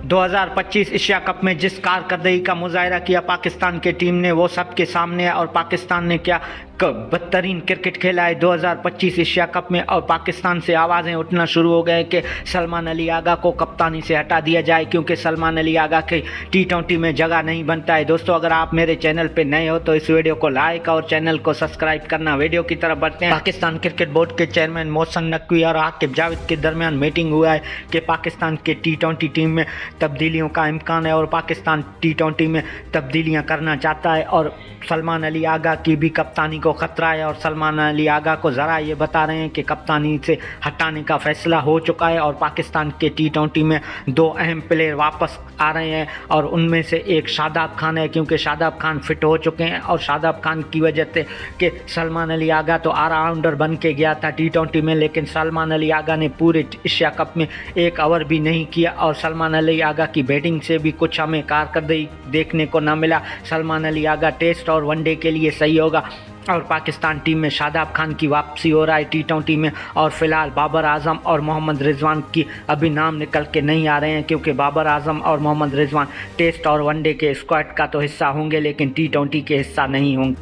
2025 Asia cup में जिस कारकर्दगी का मुजाहरा किया पाकिस्तान की टीम ने वो सबके सामने है और पाकिस्तान ने क्या बदतरीन क्रिकेट खेला है 2025 एशिया कप में। और पाकिस्तान से आवाज़ें उठना शुरू हो गए कि सलमान अली आगा को कप्तानी से हटा दिया जाए क्योंकि सलमान अली आगा के T20 में जगह नहीं बनता है। दोस्तों, अगर आप मेरे चैनल पे नए हो तो इस वीडियो को लाइक और चैनल को सब्सक्राइब करना। वीडियो की तरफ बढ़ते हैं। पाकिस्तान क्रिकेट बोर्ड के चेयरमैन मोहसिन नकवी और आकिब जावेद के दरमियान मीटिंग हुआ है कि पाकिस्तान के T20 टीम में तब्दीलियों का इम्कान है और पाकिस्तान T20 में तब्दीलियाँ करना चाहता है और सलमान अली आगा की भी कप्तानी को ख़तरा है। और सलमान अली आगा को ज़रा ये बता रहे हैं कि कप्तानी से हटाने का फ़ैसला हो चुका है और पाकिस्तान के T20 में 2 अहम प्लेयर वापस आ रहे हैं और उनमें से एक शादाब खान है क्योंकि शादाब खान फिट हो चुके हैं। और शादाब खान की वजह से कि सलमान अली आगा तो ऑलराउंडर बन के गया था T20 में, लेकिन सलमान अली आगा ने पूरे एशिया कप में 1 ओवर भी नहीं किया और सलमान अली आगा की बैटिंग से भी कुछ हमें कारकर्दगी देखने को न मिला। सलमान अली आगा टेस्ट और वनडे के लिए सही होगा और पाकिस्तान टीम में शादाब खान की वापसी हो रहा है T20 में। और फिलहाल बाबर आजम और मोहम्मद रिजवान की अभी नाम निकल के नहीं आ रहे हैं क्योंकि बाबर आजम और मोहम्मद रिजवान टेस्ट और वनडे के स्क्वाड का तो हिस्सा होंगे लेकिन T20 के हिस्सा नहीं होंगे।